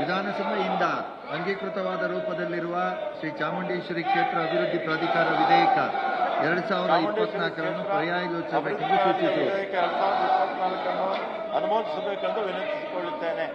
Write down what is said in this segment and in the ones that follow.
ವಿಧಾನಸಭೆಯಿಂದ ಅಂಗೀಕೃತವಾದ ರೂಪದಲ್ಲಿರುವ ಶ್ರೀ ಚಾಮುಂಡೇಶ್ವರಿ ಕ್ಷೇತ್ರ ಅಭಿವೃದ್ಧಿ ಪ್ರಾಧಿಕಾರ ವಿಧೇಯಕ 2024 ಪರ್ಯಾಯ ಲೋಕಸಭೆಗೆ ಸೂಚಿಸಿತು. ಅನುಮೋದಿಸಬೇಕೆಂದು ವಿನಂತಿಸಿಕೊಳ್ಳುತ್ತೇನೆ.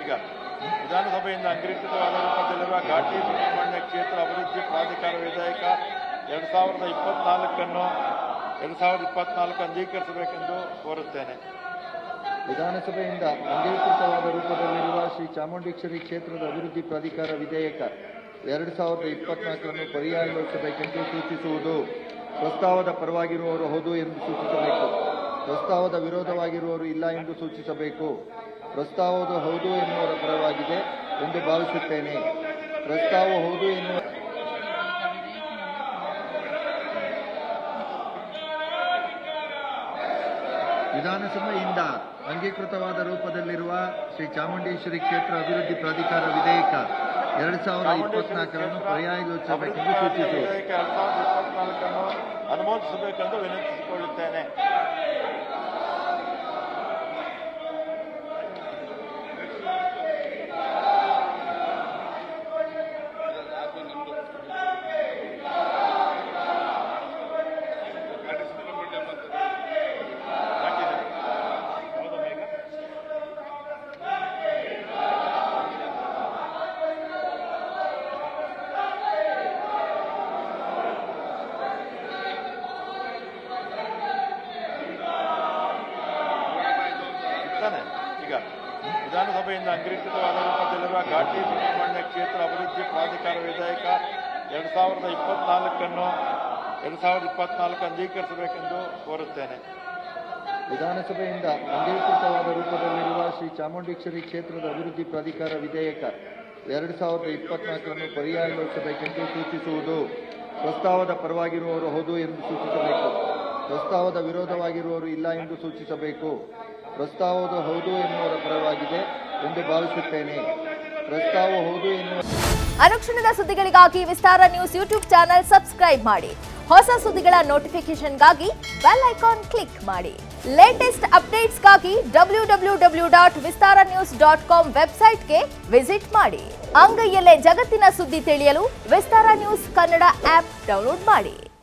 ಈಗ ವಿಧಾನಸಭೆಯಿಂದ ಅಂಗೀಕೃತವಾದ ರೂಪದಲ್ಲಿರುವ ಘಾಟಿ ಸುಬ್ರಹ್ಮಣ್ಯ ಕ್ಷೇತ್ರ ಅಭಿವೃದ್ಧಿ ಪ್ರಾಧಿಕಾರ ವಿಧೇಯಕ 2024 ಅಂಗೀಕರಿಸಬೇಕೆಂದು ಕೋರುತ್ತೇನೆ. ವಿಧಾನಸಭೆಯಿಂದ ಅಂಗೀಕೃತವಾದ ರೂಪದಲ್ಲಿರುವ ಶ್ರೀ ಚಾಮುಂಡೇಶ್ವರಿ ಕ್ಷೇತ್ರದ ಅಭಿವೃದ್ಧಿ ಪ್ರಾಧಿಕಾರ ವಿಧೇಯಕ 2024 ಪರ್ಯಾಯ ಲೋಕಸಭೆಗೆ ಸೂಚಿಸುವುದು. ಪ್ರಸ್ತಾವದ ಪರವಾಗಿರುವವರು ಹೌದು ಎಂದು ಸೂಚಿಸಬೇಕು. ಪ್ರಸ್ತಾವದ ವಿರೋಧವಾಗಿರುವವರು ಇಲ್ಲ ಎಂದು ಸೂಚಿಸಬೇಕು. ಪ್ರಸ್ತಾವದ ಹೌದು ಎನ್ನುವರ ಪರವಾಗಿದೆ ಎಂದು ಭಾವಿಸುತ್ತೇನೆ. ಪ್ರಸ್ತಾವ ಹೌದು ಎನ್ನುವ ವಿಧಾನಸಭೆಯಿಂದ ಅಂಗೀಕೃತವಾದ ರೂಪದಲ್ಲಿರುವ ಶ್ರೀ ಚಾಮುಂಡೇಶ್ವರಿ ಕ್ಷೇತ್ರ ಅಭಿವೃದ್ಧಿ ಪ್ರಾಧಿಕಾರ ವಿಧೇಯಕ 2024 ಪರ್ಯಾಯ ಲೋಕಸಭೆಗೆ ಸೂಚಿಸಿತು. ಅನುಮೋದಿಸಬೇಕೆಂದು ವಿನಂತಿಸಿಕೊಳ್ಳುತ್ತೇನೆ. ಈಗ ವಿಧಾನಸಭೆಯಿಂದ ಅಂಗೀಕೃತವಾದ ರೂಪದಲ್ಲಿರುವ ಘಾಟಿ ಸುಬ್ರಹ್ಮಣ್ಯ ಕ್ಷೇತ್ರ ಅಭಿವೃದ್ಧಿ ಪ್ರಾಧಿಕಾರ ವಿಧೇಯಕ 2024 ಅಂಗೀಕರಿಸಬೇಕೆಂದು ಕೋರುತ್ತೇನೆ. ವಿಧಾನಸಭೆಯಿಂದ ಅಂಗೀಕೃತವಾದ ರೂಪದಲ್ಲಿರುವ ಶ್ರೀ ಚಾಮುಂಡೇಶ್ವರಿ ಕ್ಷೇತ್ರದ ಅಭಿವೃದ್ಧಿ ಪ್ರಾಧಿಕಾರ ವಿಧೇಯಕ 2024 ಪರ್ಯಾಯ ಲೋಕಸಭೆಗೆ ಸೂಚಿಸುವುದು. ಪ್ರಸ್ತಾವದ ಪರವಾಗಿರುವವರು ಹೌದು ಎಂದು ಸೂಚಿಸಬೇಕು. ಪ್ರಸ್ತಾವದ ವಿರೋಧವಾಗಿರುವವರು ಇಲ್ಲ ಎಂದು ಸೂಚಿಸಬೇಕು. ಪ್ರಸ್ತಾವದ ಹೌದು ಎನ್ನುವರ ಪರವಾಗಿದೆ ಎಂದು ಭಾವಿಸುತ್ತೇನೆ. ಪ್ರಸ್ತಾವ ಹೌದು ಎನ್ನುವ ಅನುಕ್ಷಣದ ಸುದ್ದಿಗಳಿಗಾಗಿ ವಿಸ್ತಾರ ನ್ಯೂಸ್ ಯೂಟ್ಯೂಬ್ ಚಾನೆಲ್ ಸಬ್ಸ್ಕ್ರೈಬ್ ಮಾಡಿ. ಹೊಸ ಸುದ್ದಿಗಳ ನೋಟಿಫಿಕೇಶನ್ಗಾಗಿ ಬೆಲ್ ಐಕಾನ್ ಕ್ಲಿಕ್ ಮಾಡಿ. ಲೇಟೆಸ್ಟ್ ಅಪ್ಡೇಟ್ಸ್ಗಾಗಿ www.vistaranews.com ವೆಬ್ಸೈಟ್ಗೆ ವಿಸಿಟ್ ಮಾಡಿ. ಅಂಗೈಯಲ್ಲೇ ಜಗತ್ತಿನ ಸುದ್ದಿ ತಿಳಿಯಲು ವಿಸ್ತಾರ ನ್ಯೂಸ್ ಕನ್ನಡ ಆಪ್ ಡೌನ್ಲೋಡ್ ಮಾಡಿ.